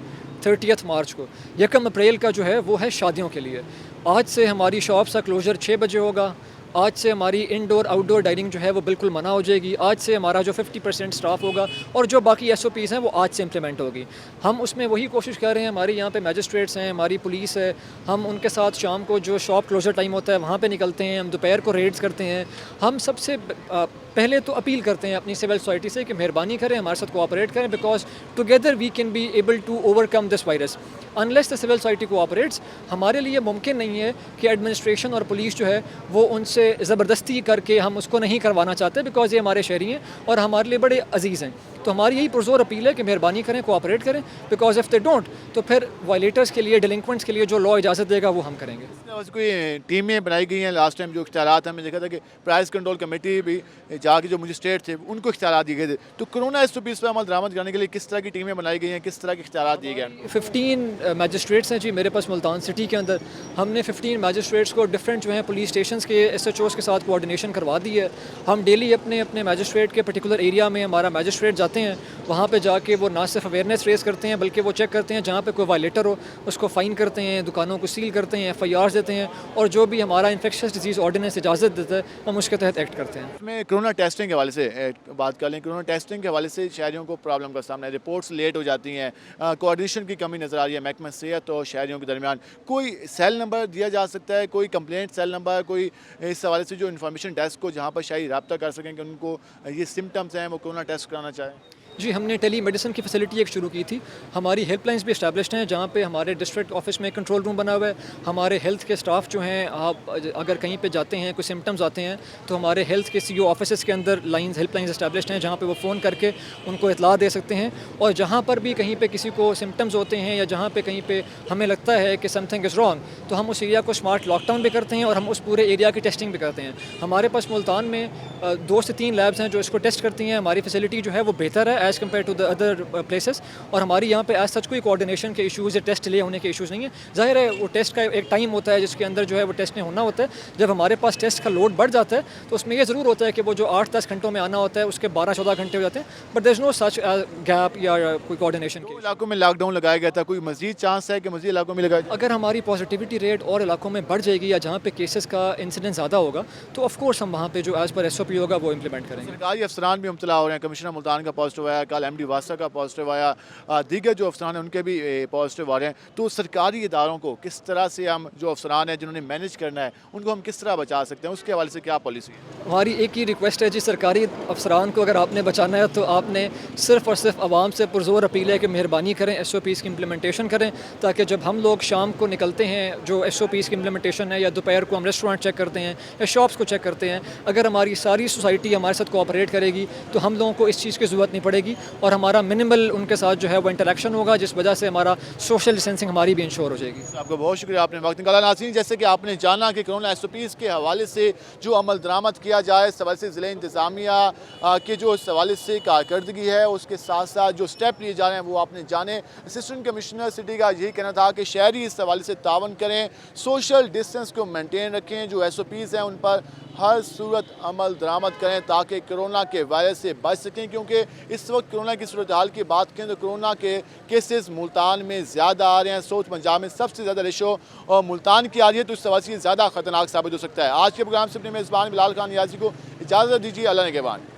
30 मार्च को। 1 अप्रैल का जो है वो है शादियों के लिए। आज से हमारी शॉप्स का क्लोज़र 6 बजे होगा। आज से हमारी इंडोर आउटडोर डाइनिंग जो है वो बिल्कुल मना हो जाएगी। आज से हमारा जो 50% स्टाफ होगा और जो बाकी SOPs हैं वो आज से इम्प्लीमेंट होगी। हम उसमें वही कोशिश कर रहे हैं, हमारे यहाँ पे मैजिस्ट्रेट्स हैं, हमारी पुलिस है, हम उनके साथ शाम को जो शॉप क्लोजर टाइम होता है वहाँ पे निकलते हैं, हम दोपहर को रेड्स करते हैं। हम सबसे पहले तो अपील करते हैं अपनी सिविल सोसाइटी से कि मेहरबानी करें, हमारे साथ कोऑपरेट करें, because together we can be able to overcome this virus. Unless the civil society cooperates, हमारे लिए मुमकिन नहीं है कि एडमिनिस्ट्रेशन और पुलिस जो है वो उनसे ज़बरदस्ती करके हम उसको नहीं करवाना चाहते, बिकॉज ये हमारे शहरी हैं और हमारे लिए बड़े अजीज़ हैं। तो हमारी यही पुरजोर अपील है कि मेहरबानी करें, कोऑपरेट करें, बिकॉज इफ़ दे डोंट तो फिर वायलेटर्स के लिए, डिलिंक्वेंट्स के लिए जो लॉ इजाज़त देगा वो हम करेंगे। कोई टीमें बनाई गई हैं? लास्ट टाइम जो इख्तियारात हमने देखा था कि प्राइस कंट्रोल कमेटी भी जाके जो मजिस्ट्रेट थे उनको इख्तियारात दिए गए थे। तो कोरोना SOPs पर अमल दरामद करने के लिए किस तरह की टीमें बनाई गई हैं, किस तरह के इख्तियारात दिए गए हैं? 15 मैजिस्ट्रेट्स हैं जी मेरे पास मुल्तान सिटी के अंदर। हमने 15 मैजिस्ट्रेट्स को डिफरेंट जो है पुलिस स्टेशंस के SHOs के साथ कोऑर्डिनेशन करवा दी है। हम डेली अपने मैजिस्ट्रेट के पर्टिकुलर एरिया में हमारा मैजिस्ट्रेट जाते हैं, वहाँ पे जाके वो ना सिर्फ अवेयरनेस रेस करते हैं बल्कि वो चेक करते हैं जहाँ पे कोई वायलेटर हो उसको फ़ाइन करते हैं, दुकानों को सील करते हैं, FIRs देते हैं और जो भी हमारा इन्फेक्शस डिजीज़ ऑर्डिनेंस इजाज़त देता है हम उसके तहत एक्ट करते हैं। इसमें कोरोना टेस्टिंग के हवाले से बात कर लें। कोरोना टेस्टिंग के हवाले से शहरियों को प्रॉब्लम का सामना है, रिपोर्ट्स लेट हो जाती हैं, कोऑर्डिनेशन की कमी नज़र आ रही है महकमा सेहत और शहरियों के दरमियान। कोई सेल नंबर दिया जा सकता है, कोई कंप्लेंट सेल नंबर, कोई इस हवाले से जो इन्फॉर्मेशन डेस्क को जहाँ पर शहरी रब्ता कर सकें कि उनको ये सिम्टम्स हैं वो कोरोना टेस्ट कराना चाहें? जी, हमने टेली मेडिसिन की फैसिलिटी एक शुरू की थी। हमारी हेल्पलाइंस भी इस्टेब्लिश्ड हैं जहाँ पे हमारे डिस्ट्रिक्ट ऑफिस में कंट्रोल रूम बना हुआ है। हमारे हेल्थ के स्टाफ जो हैं, आप अगर कहीं पे जाते हैं, कोई सिम्टम्स आते हैं तो हमारे हेल्थ के CO ऑफिस के अंदर हेल्पलाइंस इस्टेब्लिश्ड हैं जहाँ पे वो फ़ोन करके उनको इतला दे सकते हैं। और जहाँ पर भी कहीं पे किसी को सिम्टम्स होते हैं या जहाँ पे कहीं पे हमें लगता है कि समथिंग इज़ रॉन्ग, तो हम उस एरिया को स्मार्ट लॉकडाउन भी करते हैं और हम उस पूरे एरिया की टेस्टिंग भी करते हैं। हमारे पास मुल्तान में 2 से 3 लैब्स हैं जो इसको टेस्ट करती हैं। हमारी फैसिलिटी जो है वो बेहतर है as compare to the other places और हमारी यहाँ पे एज सच कोई कोऑर्डिनेशन के इश्यूज़ या टेस्ट डिले होने के इश्यूज़ नहीं है। ज़ाहिर है वो टेस्ट का एक टाइम होता है जिसके अंदर जो है वो टेस्ट नहीं होना होता है। जब हमारे पास टेस्ट का लोड बढ़ जाता है तो उसमें ये ज़रूर होता है कि वो जो 8-10 घंटों में आना होता है उसके 12-14 घंटे हो जाते हैं, but there is no such gap या कोई कोऑर्डिनेशन के। इलाकों में लॉकडाउन लगाया गया था, कोई मजीद चांस है कि मजीद इलाकों में लगाया? अगर हमारी पॉजिटिविटी रेट और इलाकों में बढ़ जाएगी या जहाँ पे केसेस का इंसिडेंस ज़्यादा होगा तो ऑफकोर्स हम वहाँ पे जो एज़ पर SOP होगा वो इम्प्लीमेंट करेंगे। सरकारी अफसरान भी मुब्तला हो रहे हैं। कमिश्नर मुल्तान का पॉजिटिव आया, कल MD वासा का पॉजिटिव आया, दीगर जो अफसरान हैं उनके भी पॉजिटिव आ रहे हैं। तो सरकारी इदारों को किस तरह से हम, जो अफसरान हैं जिन्होंने मैनेज करना है, उनको हम किस तरह बचा सकते हैं, उसके हवाले से क्या पॉलिसी है? हमारी एक ही रिक्वेस्ट है जी, सरकारी अफसरान को अगर आपने बचाना है तो आपने सिर्फ़ और सिर्फ आवाम से पुरजोर अपील है कि मेहरबानी करें, SOPs की इम्प्लीमेंटेशन करें, ताकि जब हम लोग शाम को निकलते हैं जो SOPs की इम्प्लीमेंटेशन है या दोपहर को हम रेस्टोरेंट चेक करते हैं या शॉप्स को चेक करते हैं, अगर हमारी सारी सोसाइटी हमारे साथ कोऑपरेट करेगी तो हम लोगों को इस चीज़ की ज़रूरत नहीं पड़ेगी और हमारा मिनिमल उनके साथ जो है वो इंटरेक्शन होगा, जिस वजह से हमारा सोशल डिस्टेंसिंग हमारी भी इंश्योर हो जाएगी। आपका बहुत शुक्रिया, आपने वक्त निकाला। नाज़रीन, जैसे कि आपने जाना कि कोरोना SOPs के हवाले से जो अमल दरामद किया जाए, इस हवाले से ज़िले इंतज़ामिया के जो इस हवाले से कारकर्दगी है उसके साथ साथ जो स्टेप लिए जा रहे हैं वो आपने जाने। असिस्टेंट कमिश्नर सिटी का यही कहना था कि शहरी इस हवाले से तावन करें, सोशल डिस्टेंस को मेनटेन रखें, जो SOPs हैं उन पर हर सूरत अमल दरामद करें ताकि कोरोना के वायरस से बच सकें, क्योंकि इस वक्त कोरोना की सूरत हाल की बात करें तो कोरोना के केसेस मुल्तान में ज़्यादा आ रहे हैं। सोच पंजाब में सबसे ज़्यादा रेशो और मुल्तान की आ रही है, तो इस हवाले से ज़्यादा ख़तरनाक साबित हो सकता है। आज के प्रोग्राम से अपने मेज़बान बिलाल खान नियाज़ी को इजाज़त दीजिए। अल्लाह ने के बाद।